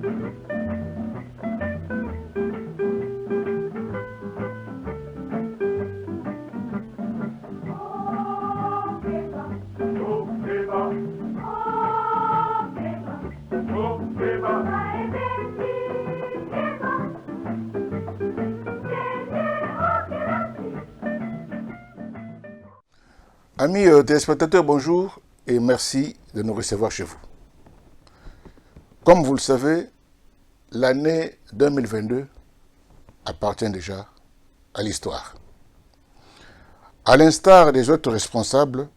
Amis téléspectateurs, bonjour et merci de nous recevoir chez vous. Comme vous le savez, l'année 2022 appartient déjà à l'histoire. À l'instar des autres responsables,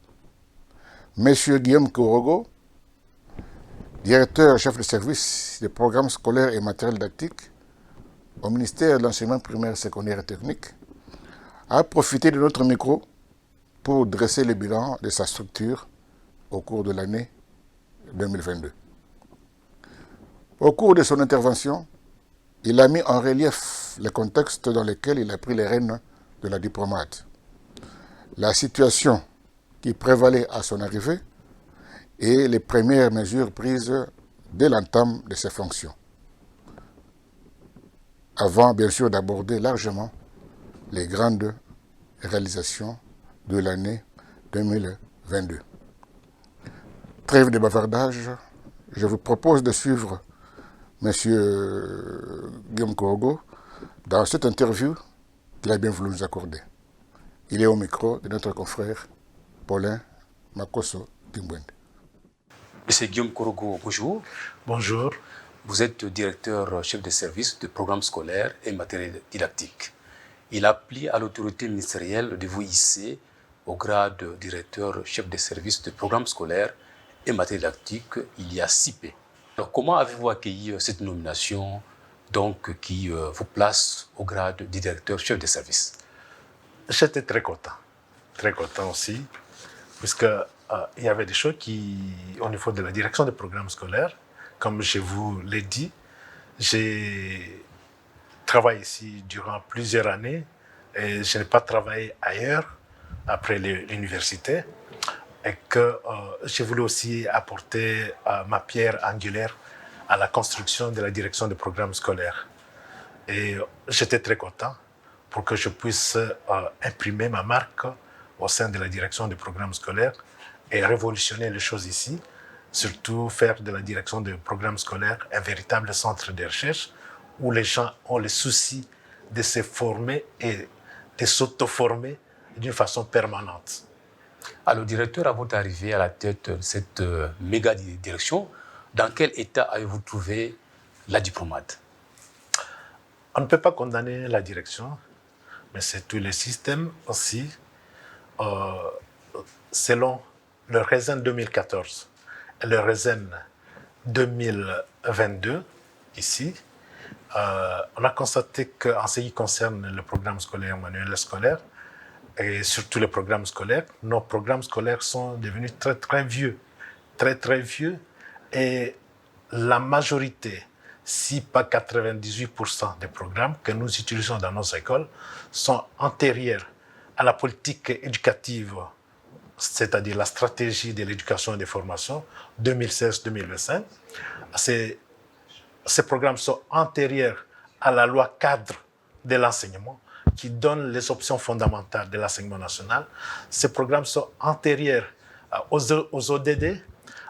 M. Guillaume Korogo, directeur chef de service des programmes scolaires et matériels didactiques au ministère de l'enseignement primaire, secondaire et technique, a profité de notre micro pour dresser le bilan de sa structure au cours de l'année 2022. Au cours de son intervention, il a mis en relief le contexte dans lequel il a pris les rênes de la diplomate, la situation qui prévalait à son arrivée et les premières mesures prises dès l'entame de ses fonctions, avant bien sûr d'aborder largement les grandes réalisations de l'année 2022. Trêve de bavardage, je vous propose de suivre M. Guillaume Korogo dans cette interview qu'il a bien voulu nous accorder. Il est au micro de notre confrère Paulin Makosso Timbwende. Monsieur Guillaume Korogo, bonjour. Bonjour. Vous êtes directeur chef de service de programmes scolaires et matériel didactique. Il a plu à l'autorité ministérielle de vous hisser au grade de directeur chef de service de programmes scolaires et matériel didactique il y a 6 p. Alors, comment avez-vous accueilli cette nomination qui vous place au grade de directeur chef de service? J'étais très content aussi, puisque il y avait des choses au niveau de la direction des programmes scolaires, comme je vous l'ai dit, j'ai travaillé ici durant plusieurs années et je n'ai pas travaillé ailleurs après l'université et que j'ai voulu aussi apporter ma pierre angulaire à la construction de la direction des programmes scolaires. Et j'étais très content pour que je puisse imprimer ma marque au sein de la direction des programmes scolaires et révolutionner les choses ici, surtout faire de la direction des programmes scolaires un véritable centre de recherche où les gens ont le souci de se former et de s'auto-former d'une façon permanente. Alors, directeur, à votre arrivée à la tête de cette méga direction, dans quel état avez-vous trouvé la diplomate? On ne peut pas condamner la direction, mais c'est tout le système aussi. Selon le RAISEN 2014 et le RAISEN 2022, ici, on a constaté qu'en ce qui concerne le programme scolaire, manuel scolaire, et surtout les programmes scolaires, nos programmes scolaires sont devenus très vieux, très vieux, et la majorité, si pas 98% des programmes que nous utilisons dans nos écoles sont antérieurs à la politique éducative, c'est-à-dire la stratégie de l'éducation et des formations 2016-2025. Ces programmes sont antérieurs à la loi cadre de l'enseignement qui donne les options fondamentales de l'enseignement national. Ces programmes sont antérieurs aux ODD,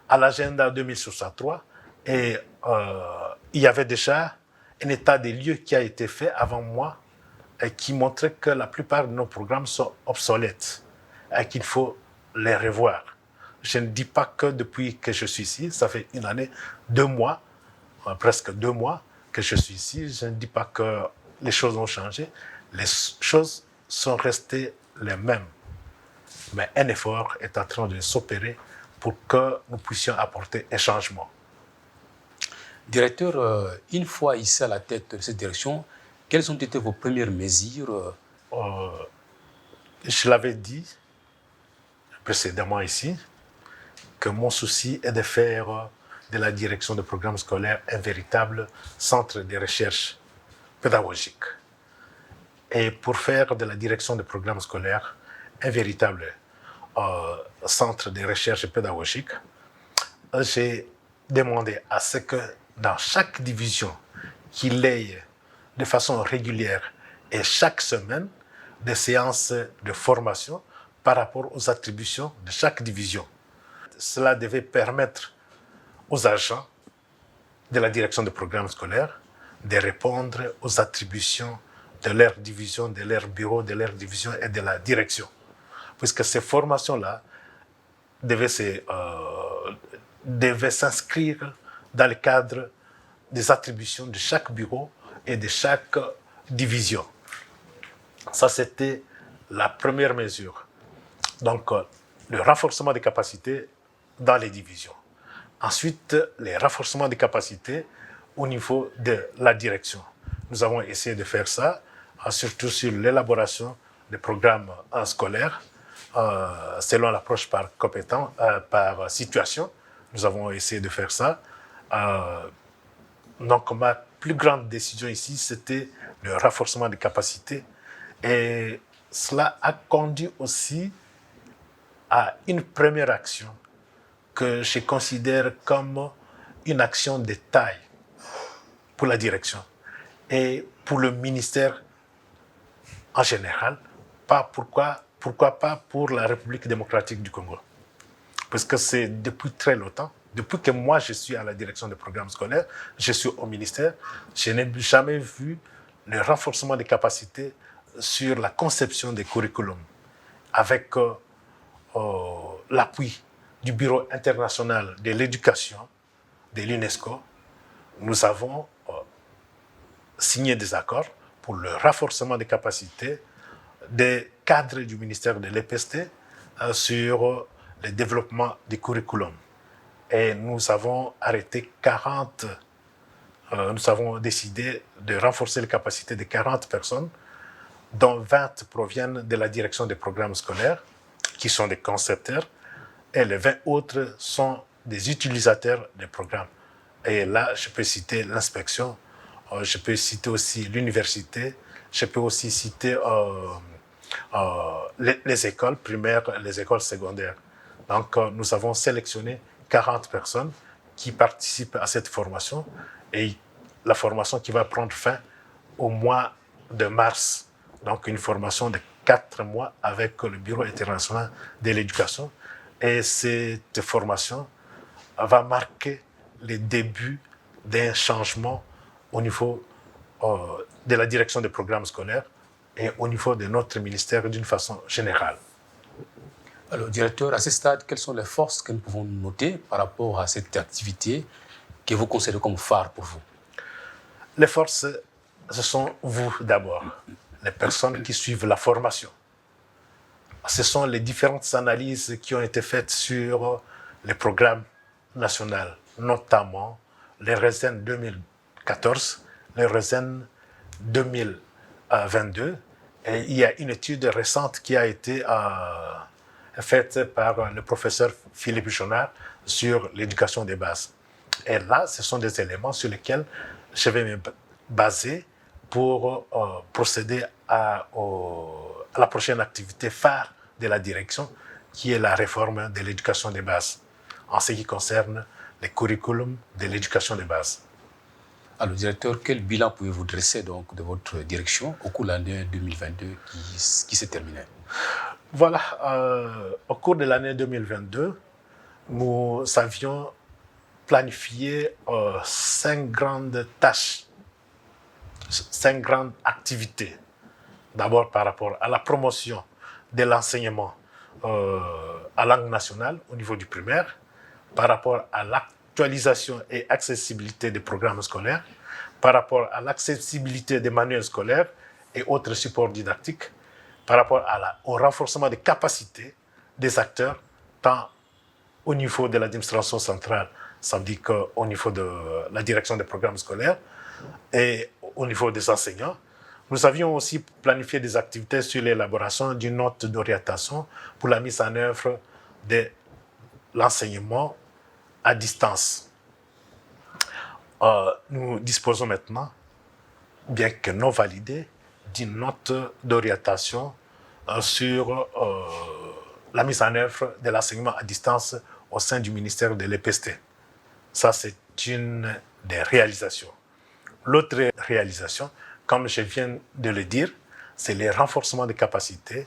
à l'agenda 2063, et il y avait déjà un état des lieux qui a été fait avant moi et qui montrait que la plupart de nos programmes sont obsolètes et qu'il faut les revoir. Je ne dis pas que depuis que je suis ici, ça fait une année, 2 mois, presque 2 mois que je suis ici, je ne dis pas que les choses ont changé, les choses sont restées les mêmes. Mais un effort est en train de s'opérer pour que nous puissions apporter un changement. Directeur, une fois ici à la tête de cette direction, quelles ont été vos premières mesures? Je l'avais dit précédemment ici, que mon souci est de faire de la direction de programmes scolaires un véritable centre de recherche pédagogique. Et pour faire de la direction de programmes scolaires un véritable centre de recherche pédagogique, j'ai demandé à ce que dans chaque division qu'il ait de façon régulière et chaque semaine des séances de formation par rapport aux attributions de chaque division. Cela devait permettre aux agents de la direction de programme scolaire de répondre aux attributions de leur division, de leur bureau, de leur division et de la direction. Puisque ces formations-là devaient s'inscrire dans le cadre des attributions de chaque bureau et de chaque division. Ça, c'était la première mesure. Donc, le renforcement des capacités dans les divisions. Ensuite, les renforcements des capacités au niveau de la direction. Nous avons essayé de faire ça, surtout sur l'élaboration des programmes scolaires, selon l'approche par compétence, par situation. Nous avons essayé de faire ça. Donc, ma plus grande décision ici, c'était le renforcement des capacités. Et cela a conduit aussi à une première action que je considère comme une action de taille pour la direction et pour le ministère en général, pourquoi pas pour la République démocratique du Congo. Parce que c'est depuis très longtemps, depuis que moi je suis à la direction des programmes scolaires, je suis au ministère, je n'ai jamais vu le renforcement des capacités sur la conception des curriculums avec l'appui du Bureau international de l'éducation de l'UNESCO. Nous avons signé des accords pour le renforcement des capacités des cadres du ministère de l'EPST sur le développement du curriculum. Et nous avons nous avons décidé de renforcer les capacités de 40 personnes, dont 20 proviennent de la direction des programmes scolaires, qui sont des concepteurs, et les 20 autres sont des utilisateurs des programmes. Et là, je peux citer l'inspection, je peux citer aussi l'université, je peux aussi citer les écoles primaires, les écoles secondaires. Donc, nous avons sélectionné 40 personnes qui participent à cette formation et la formation qui va prendre fin au mois de mars. Donc, une formation de 4 mois avec le Bureau international de l'éducation. Et cette formation va marquer le début d'un changement au niveau de la direction des programmes scolaires et au niveau de notre ministère d'une façon générale. Alors, directeur, à ce stade, quelles sont les forces que nous pouvons noter par rapport à cette activité que vous considérez comme phare pour vous? Les forces, ce sont vous d'abord, les personnes qui suivent la formation. Ce sont les différentes analyses qui ont été faites sur les programmes nationaux, notamment les RESEN 2014, les RESEN 2022. Et il y a une étude récente qui a été faite par le professeur Philippe Jonard sur l'éducation des bases. Et là, ce sont des éléments sur lesquels je vais me baser pour procéder à la prochaine activité phare de la direction, qui est la réforme de l'éducation des bases, en ce qui concerne les curriculums de l'éducation des bases. Alors, directeur, quel bilan pouvez-vous dresser donc de votre direction au cours de l'année 2022 qui s'est terminée? Voilà, au cours de l'année 2022, nous avions planifié 5 grandes tâches, 5 grandes activités. D'abord par rapport à la promotion de l'enseignement à langue nationale au niveau du primaire, par rapport à l'actualisation et accessibilité des programmes scolaires, par rapport à l'accessibilité des manuels scolaires et autres supports didactiques, par rapport au renforcement des capacités des acteurs, tant au niveau de l'administration centrale, ça veut dire qu'au niveau de la direction des programmes scolaires et au niveau des enseignants. Nous avions aussi planifié des activités sur l'élaboration d'une note d'orientation pour la mise en œuvre de l'enseignement à distance. Nous disposons maintenant, bien que non validée, d'une note d'orientation sur la mise en œuvre de l'enseignement à distance au sein du ministère de l'EPST. Ça, c'est une des réalisations. L'autre réalisation, comme je viens de le dire, c'est le renforcement des capacités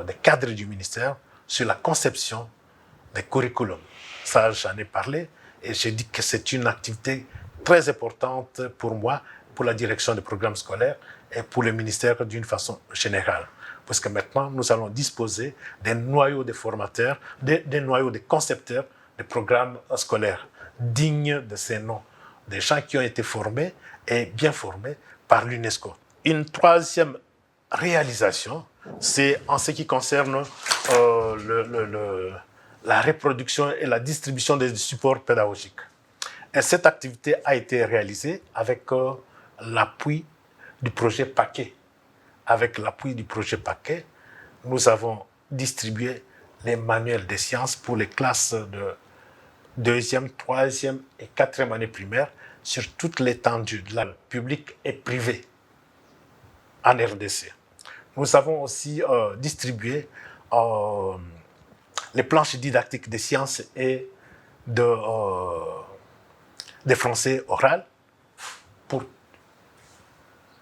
des cadres du ministère sur la conception des curriculums. Ça, j'en ai parlé et j'ai dit que c'est une activité très importante pour moi, pour la direction des programmes scolaires et pour le ministère d'une façon générale. Parce que maintenant, nous allons disposer des noyaux de formateurs, des noyaux de concepteurs de programmes scolaires dignes de ces noms, des gens qui ont été formés et bien formés par l'UNESCO. Une troisième réalisation, c'est en ce qui concerne la reproduction et la distribution des supports pédagogiques. Et cette activité a été réalisée avec l'appui du projet Paquet. Avec l'appui du projet Paquet, nous avons distribué les manuels des sciences pour les classes de 2e, 3e et 4e année primaire sur toute l'étendue de la publique et privée en RDC. Nous avons aussi distribué les planches didactiques des sciences et des français oral pour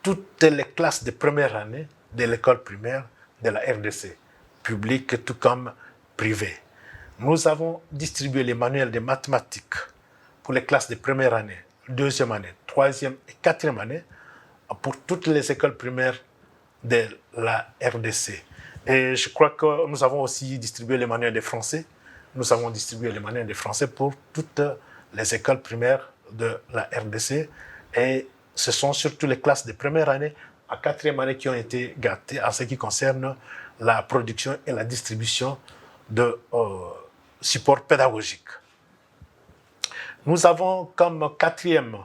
toutes les classes de première année de l'école primaire de la RDC, publique tout comme privée. Nous avons distribué les manuels de mathématiques pour les classes de première année, 2e année, 3e et 4e année pour toutes les écoles primaires de la RDC. Et je crois que nous avons aussi distribué les manuels de français. Nous avons distribué les manuels de français pour toutes les écoles primaires de la RDC. Et ce sont surtout les classes de première année à 4e année qui ont été gâtées en ce qui concerne la production et la distribution de supports pédagogiques. Nous avons comme quatrième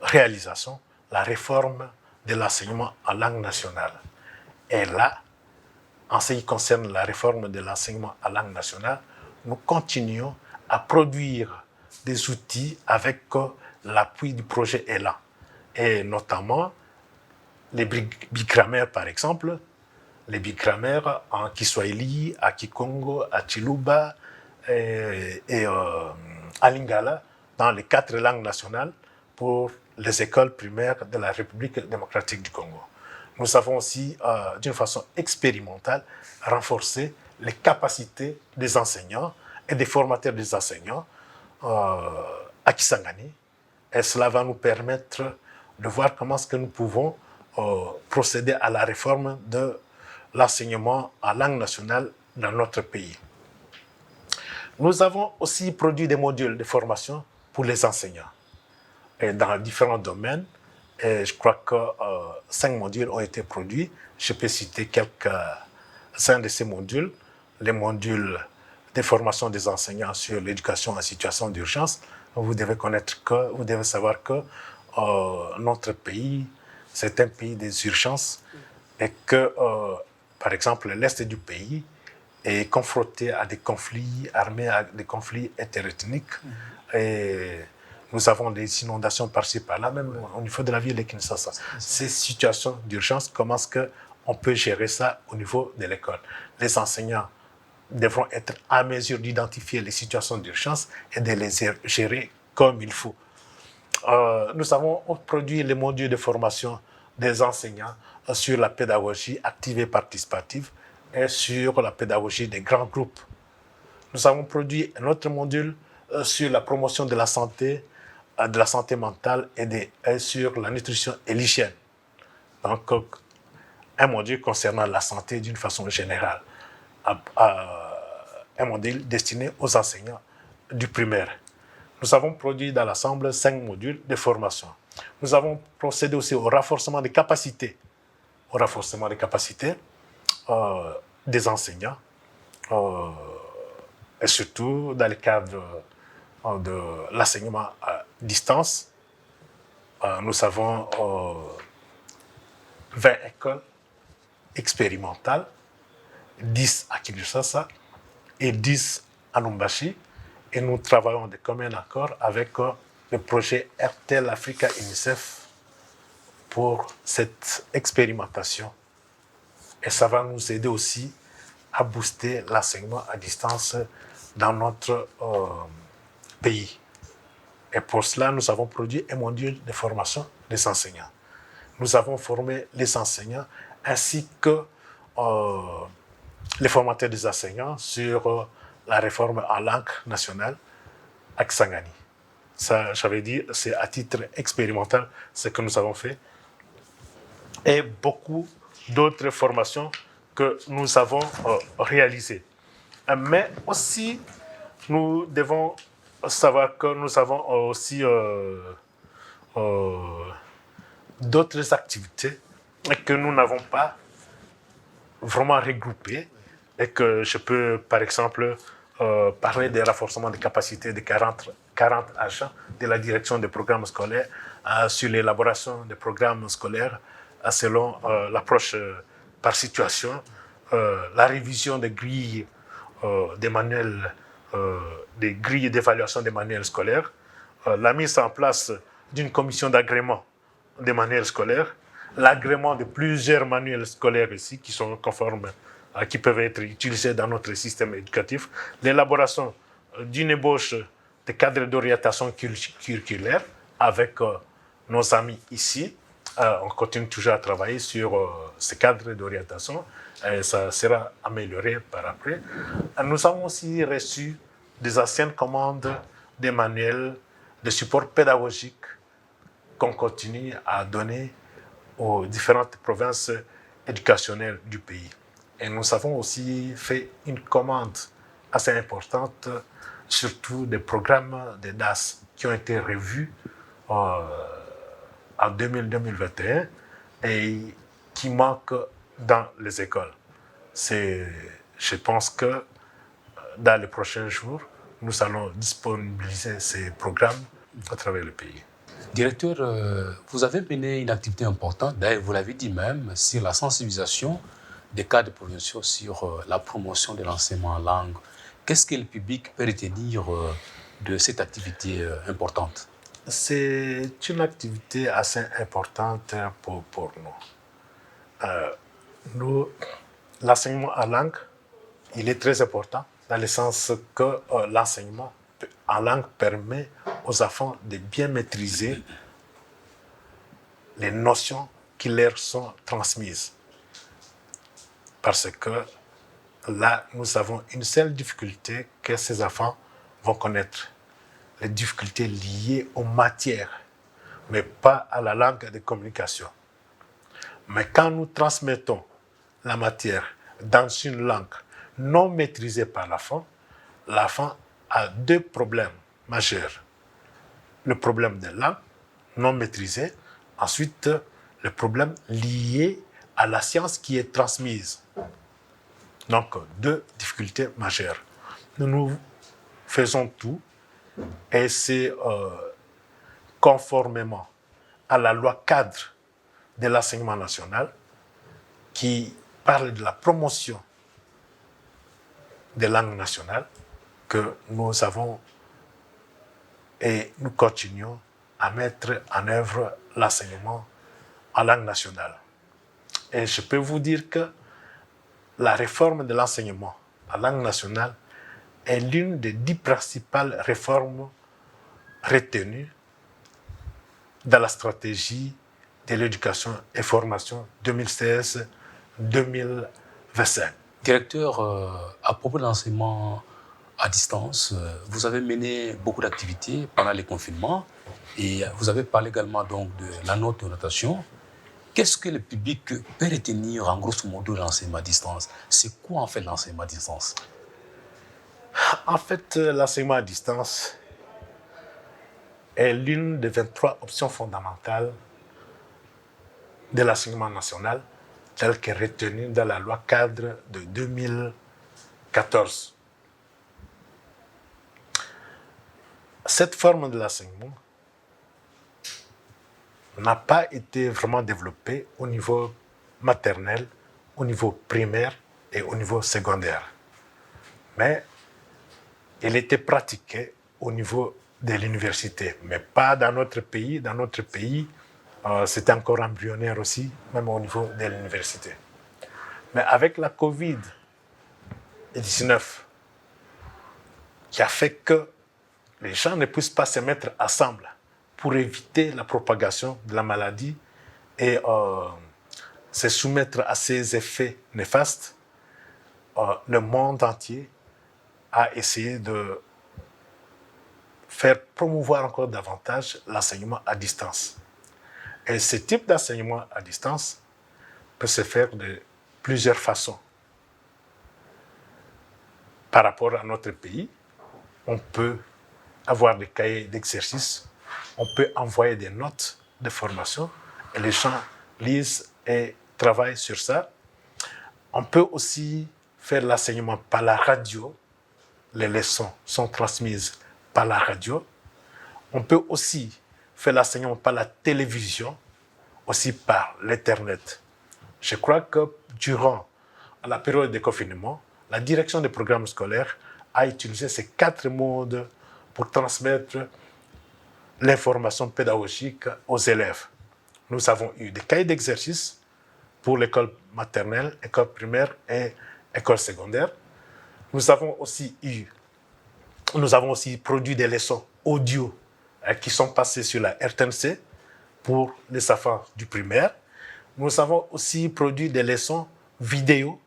réalisation la réforme de l'enseignement en langue nationale. Et là, en ce qui concerne la réforme de l'enseignement en langue nationale, nous continuons à produire des outils avec l'appui du projet ELAN. Et notamment, les bigrammaires, par exemple, les bigrammaires en Kiswahili, à Kikongo, à Chiluba et à Lingala, dans les 4 langues nationales pour les écoles primaires de la République démocratique du Congo. Nous avons aussi, d'une façon expérimentale, renforcé les capacités des enseignants et des formateurs des enseignants à Kisangani. Et cela va nous permettre de voir comment est-ce que nous pouvons procéder à la réforme de l'enseignement en langue nationale dans notre pays. Nous avons aussi produit des modules de formation pour les enseignants et dans différents domaines. Et je crois que 5 modules ont été produits. Je peux citer quelques-uns de ces modules. Les modules de formation des enseignants sur l'éducation en situation d'urgence. Vous devez savoir que notre pays, c'est un pays des urgences et que, par exemple, l'Est du pays est confronté à des conflits armés, à des conflits interethniques. Et nous avons des inondations par-ci, par-là, même au niveau de la ville de Kinshasa. Ces situations d'urgence, comment est-ce qu'on peut gérer ça au niveau de l'école? Les enseignants devront être à mesure d'identifier les situations d'urgence et de les gérer comme il faut. Nous avons produit les modules de formation des enseignants sur la pédagogie active et participative et sur la pédagogie des grands groupes. Nous avons produit un autre module sur la promotion de la santé mentale et sur la nutrition et l'hygiène. Donc, un module concernant la santé d'une façon générale. Un module destiné aux enseignants du primaire. Nous avons produit dans l'ensemble 5 modules de formation. Nous avons procédé aussi au renforcement des capacités. Des enseignants, et surtout dans le cadre de l'enseignement à distance. Nous avons 20 écoles expérimentales, 10 à Kinshasa et 10 à Lubumbashi. Et nous travaillons de commun accord avec le projet RTL Africa UNICEF pour cette expérimentation. Et ça va nous aider aussi à booster l'enseignement à distance dans notre pays. Et pour cela, nous avons produit un module de formation des enseignants. Nous avons formé les enseignants ainsi que les formateurs des enseignants sur la réforme en langue nationale à Kisangani. Ça, j'avais dit, c'est à titre expérimental ce que nous avons fait. Et beaucoup d'autres formations que nous avons réalisées. Mais aussi, nous devons savoir que nous avons aussi d'autres activités que nous n'avons pas vraiment regroupées et que je peux, par exemple, parler des renforcements des capacités de 40 agents de la direction des programmes scolaires sur l'élaboration des programmes scolaires selon l'approche par situation, la révision des grilles des manuels, des grilles d'évaluation des manuels scolaires, la mise en place d'une commission d'agrément des manuels scolaires, l'agrément de plusieurs manuels scolaires ici qui sont conformes, qui peuvent être utilisés dans notre système éducatif, l'élaboration d'une ébauche de cadres d'orientation curriculaire avec nos amis ici. On continue toujours à travailler sur ces cadres d'orientation et ça sera amélioré par après. Nous avons aussi reçu des anciennes commandes des manuels de support pédagogique qu'on continue à donner aux différentes provinces éducationnelles du pays. Et nous avons aussi fait une commande assez importante, surtout des programmes de DAS qui ont été revus en 2021 et qui manquent dans les écoles. Je pense que dans les prochains jours, nous allons disponibiliser ces programmes à travers le pays. Directeur, vous avez mené une activité importante, d'ailleurs vous l'avez dit même, sur la sensibilisation des cadres provinciaux sur la promotion de l'enseignement en langue. Qu'est-ce que le public peut retenir de cette activité importante? C'est une activité assez importante pour nous. L'enseignement en langue, il est très important dans le sens que l'enseignement en langue permet aux enfants de bien maîtriser les notions qui leur sont transmises. Parce que là, nous avons une seule difficulté que ces enfants vont connaître. Les difficultés liées aux matières, mais pas à la langue de communication. Mais quand nous transmettons la matière dans une langue non maîtrisée par l'enfant a deux problèmes majeurs. Le problème de langue non maîtrisée, ensuite le problème lié à la science qui est transmise. Donc, deux difficultés majeures. Nous faisons tout et c'est conformément à la loi cadre de l'enseignement national qui parle de la promotion des langues nationales que nous avons et nous continuons à mettre en œuvre l'enseignement en langue nationale. Et je peux vous dire que la réforme de l'enseignement en langue nationale est l'une des 10 principales réformes retenues dans la stratégie de l'éducation et formation 2016-2025. Directeur, à propos de l'enseignement à distance, vous avez mené beaucoup d'activités pendant les confinements et vous avez parlé également donc de la note de notation. Qu'est-ce que le public peut retenir en grosso modo de l'enseignement à distance? C'est quoi en fait l'enseignement à distance? En fait, l'enseignement à distance est l'une des 23 options fondamentales de l'enseignement national telle qu'est retenue dans la loi cadre de 2014. Cette forme de l'enseignement n'a pas été vraiment développée au niveau maternel, au niveau primaire et au niveau secondaire. Mais il était pratiqué au niveau de l'université, mais pas dans notre pays. Dans notre pays, c'était encore embryonnaire aussi, même au niveau de l'université. Mais avec la COVID-19, qui a fait que les gens ne puissent pas se mettre ensemble pour éviter la propagation de la maladie et se soumettre à ses effets néfastes. Le monde entier a essayé de faire promouvoir encore davantage l'enseignement à distance. Et ce type d'enseignement à distance peut se faire de plusieurs façons. Par rapport à notre pays, on peut avoir des cahiers d'exercice, on peut envoyer des notes de formation et les gens lisent et travaillent sur ça. On peut aussi faire l'enseignement par la radio. Les leçons sont transmises par la radio. On peut aussi faire l'enseignement par la télévision, aussi par l'Internet. Je crois que durant la période de confinement, la direction des programmes scolaires a utilisé ces 4 modes pour transmettre l'information pédagogique aux élèves. Nous avons eu des cahiers d'exercice pour l'école maternelle, école primaire et école secondaire. Nous avons aussi produit des leçons audio qui sont passées sur la RTNC pour les enfants du primaire. Nous avons aussi produit des leçons vidéo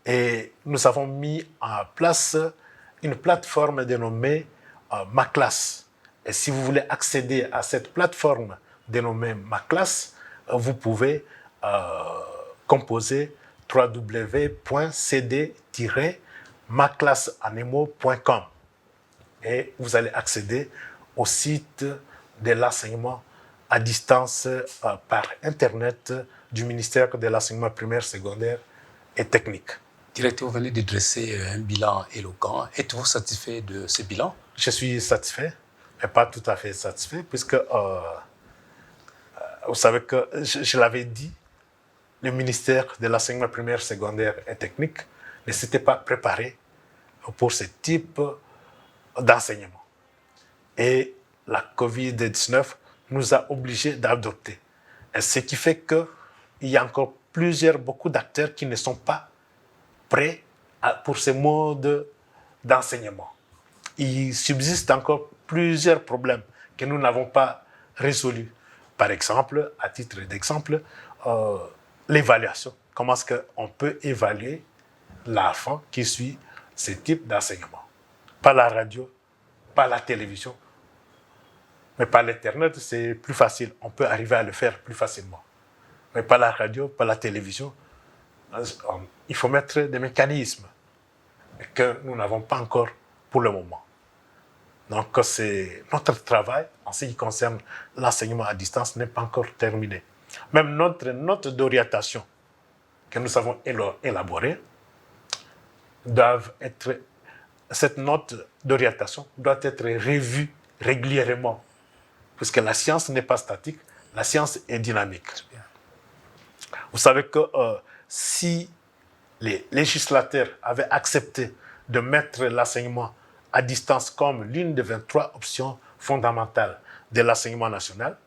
et nous avons mis en place une plateforme dénommée Ma Classe. Et si vous voulez accéder à cette plateforme dénommée Ma Classe, vous pouvez composer www.cd-maclasseanemo.com et vous allez accéder au site de l'enseignement à distance par Internet du ministère de l'enseignement primaire, secondaire et technique. Directeur, vous venez de dresser un bilan éloquent. Êtes-vous satisfait de ce bilan? Je suis satisfait, mais pas tout à fait satisfait, puisque vous savez que, je l'avais dit, le ministère de l'enseignement primaire, secondaire et technique ne s'était pas préparé pour ce type d'enseignement. Et la COVID-19 nous a obligés d'adopter. Et ce qui fait qu'il y a encore beaucoup d'acteurs qui ne sont pas prêts pour ce mode d'enseignement. Il subsiste encore plusieurs problèmes que nous n'avons pas résolus. Par exemple, à titre d'exemple, l'évaluation. Comment est-ce qu'on peut évaluer l'enfant qui suit ce type d'enseignement? Pas la radio, pas la télévision, mais par l'Internet, c'est plus facile. On peut arriver à le faire plus facilement. Mais pas la radio, pas la télévision. Il faut mettre des mécanismes que nous n'avons pas encore pour le moment. Donc, c'est notre travail en ce qui concerne l'enseignement à distance n'est pas encore terminé. Même notre note d'orientation que nous avons élaborée, cette note d'orientation doit être revue régulièrement, puisque la science n'est pas statique, la science est dynamique. Vous savez que si les législateurs avaient accepté de mettre l'enseignement à distance comme l'une des 23 options fondamentales de l'enseignement national,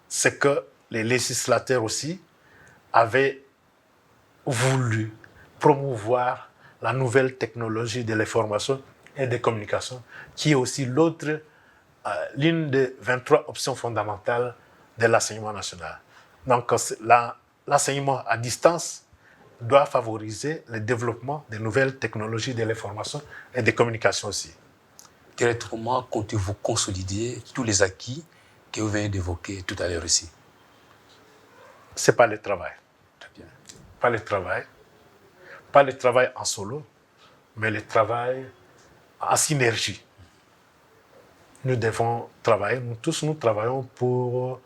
c'est que les législateurs aussi avaient voulu promouvoir la nouvelle technologie de l'information et des communications, qui est aussi l'une des 23 options fondamentales de l'enseignement national. Donc, l'enseignement à distance doit favoriser le développement des nouvelles technologies de l'information et des communications aussi. Comment comptez-vous consolider tous les acquis que vous venez d'évoquer tout à l'heure ici? C'est pas le travail. Très bien. Pas le travail. Pas le travail en solo, mais le travail en synergie. Nous devons travailler, nous travaillons pour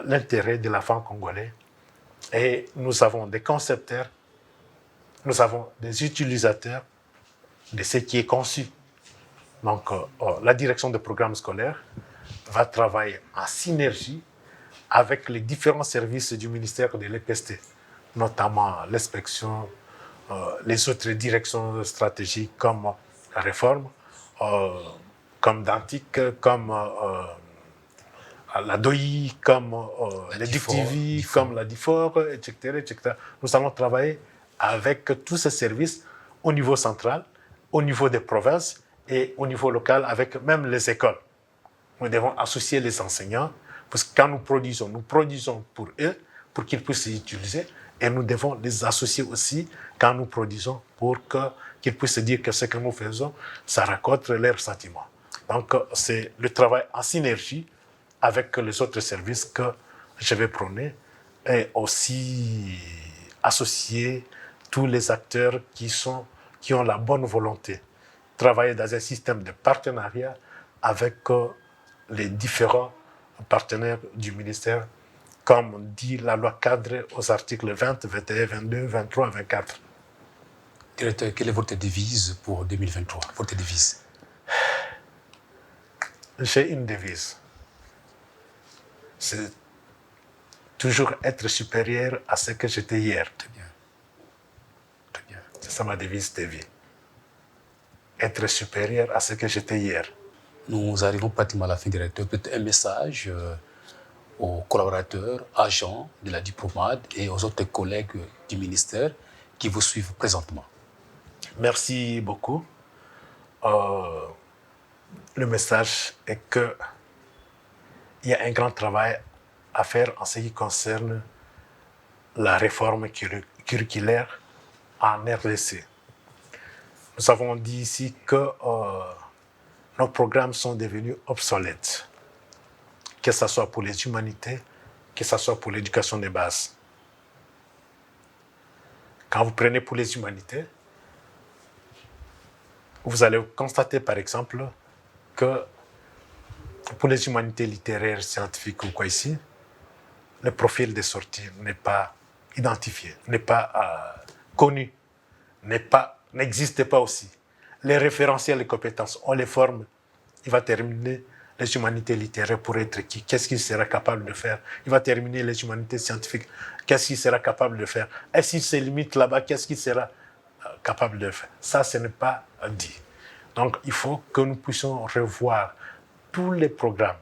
l'intérêt de l'enfant congolais. Et nous avons des concepteurs, nous avons des utilisateurs de ce qui est conçu. Donc, la direction des programmes scolaires va travailler en synergie avec les différents services du ministère de l'EPST, notamment l'inspection, les autres directions stratégiques comme la réforme, comme Dantic, comme la DOI, comme la DICTV, comme la DIFOR, etc., etc. Nous allons travailler avec tous ces services au niveau central, au niveau des provinces et au niveau local avec même les écoles. Nous devons associer les enseignants parce que quand nous produisons pour eux, pour qu'ils puissent les utiliser, et nous devons les associer aussi quand nous produisons pour qu'ils puissent dire que ce que nous faisons, ça raconte leurs sentiments. Donc, c'est le travail en synergie avec les autres services que je vais prôner et aussi associer tous les acteurs qui ont la bonne volonté. Travailler dans un système de partenariat avec les différents partenaires du ministère, comme dit la loi cadre aux articles 20, 21, 22, 23, 24. Directeur, quelle est votre devise pour 2023? Votre devise? J'ai une devise. C'est toujours être supérieur à ce que j'étais hier. Très bien. Très bien. C'est ça ma devise de vie. Être supérieur à ce que j'étais hier. Nous arrivons pratiquement à la fin, directeur. Peut-être un message aux collaborateurs, agents de la diplomate et aux autres collègues du ministère qui vous suivent présentement. Merci beaucoup. Le message est qu'il y a un grand travail à faire en ce qui concerne la réforme curriculaire en RDC. Nous avons dit ici que nos programmes sont devenus obsolètes, que ce soit pour les humanités, que ce soit pour l'éducation de base. Quand vous prenez pour les humanités, vous allez constater par exemple que pour les humanités littéraires, scientifiques ou quoi ici, le profil de sortie n'est pas identifié, n'est pas connu, n'existe pas aussi. Les référentiels et compétences, on les forme. Il va terminer les humanités littéraires pour être qui? Qu'est-ce qu'il sera capable de faire? Il va terminer les humanités scientifiques. Qu'est-ce qu'il sera capable de faire? Et s'il se limite là-bas, qu'est-ce qu'il sera capable de faire? Ça, ce n'est pas dit. Donc, il faut que nous puissions revoir tous les programmes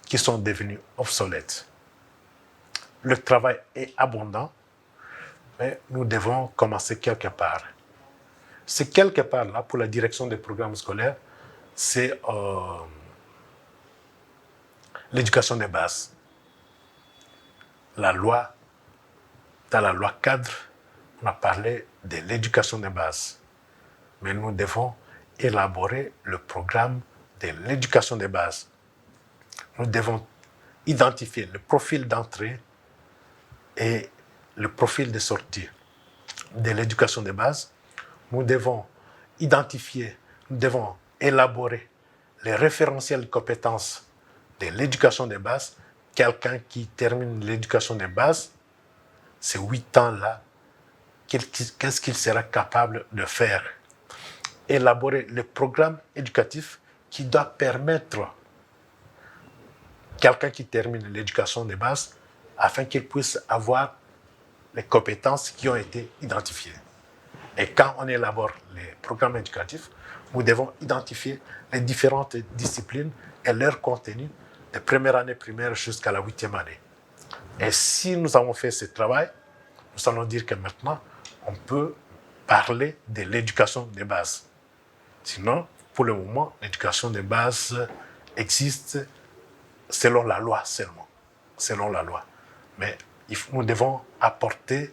qui sont devenus obsolètes. Le travail est abondant, mais nous devons commencer quelque part. C'est quelque part là, pour la direction des programmes scolaires, c'est l'éducation des bases. Dans la loi cadre, on a parlé de l'éducation des bases. Mais nous devons élaborer le programme de l'éducation des bases. Nous devons identifier le profil d'entrée et le profil de sortie de l'éducation des bases. Nous devons identifier, nous devons élaborer les référentiels de compétences de l'éducation des bases. Quelqu'un qui termine l'éducation des bases, ces 8 ans-là, qu'est-ce qu'il sera capable de faire? Élaborer le programme éducatif qui doit permettre à quelqu'un qui termine l'éducation des bases afin qu'il puisse avoir les compétences qui ont été identifiées. Et quand on élabore les programmes éducatifs, nous devons identifier les différentes disciplines et leur contenu de première année primaire jusqu'à la 8e année. Et si nous avons fait ce travail, nous allons dire que maintenant, on peut parler de l'éducation des bases. Sinon, pour le moment, l'éducation des bases existe selon la loi seulement. Selon la loi. Mais nous devons apporter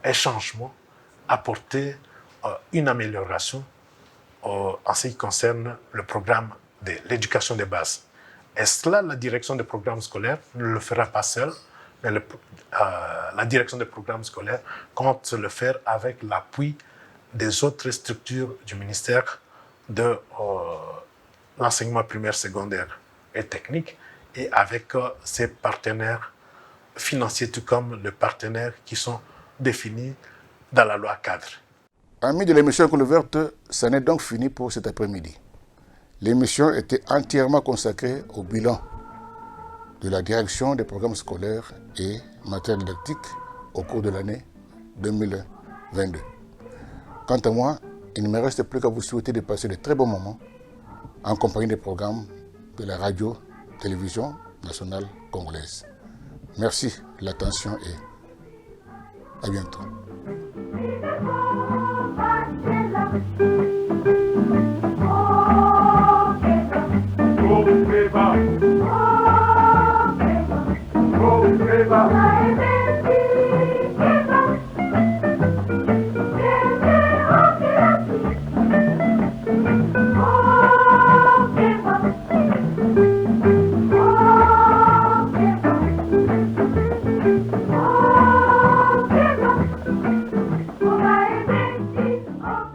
un changement, apporter une amélioration en ce qui concerne le programme de l'éducation des bases. Et cela, la direction des programmes scolaires ne le fera pas seule, mais la direction des programmes scolaires compte le faire avec l'appui des autres structures du ministère de l'enseignement primaire, secondaire et technique, et avec ses partenaires financiers, tout comme les partenaires qui sont définis dans la loi cadre. Amis de l'émission École ouverte, ça n'est donc fini pour cet après-midi. L'émission était entièrement consacrée au bilan de la direction des programmes scolaires et matériels didactiques au cours de l'année 2022. Quant à moi, il ne me reste plus qu'à vous souhaiter de passer de très bons moments en compagnie des programmes de la radio-télévision nationale congolaise. Merci de l'attention et à bientôt.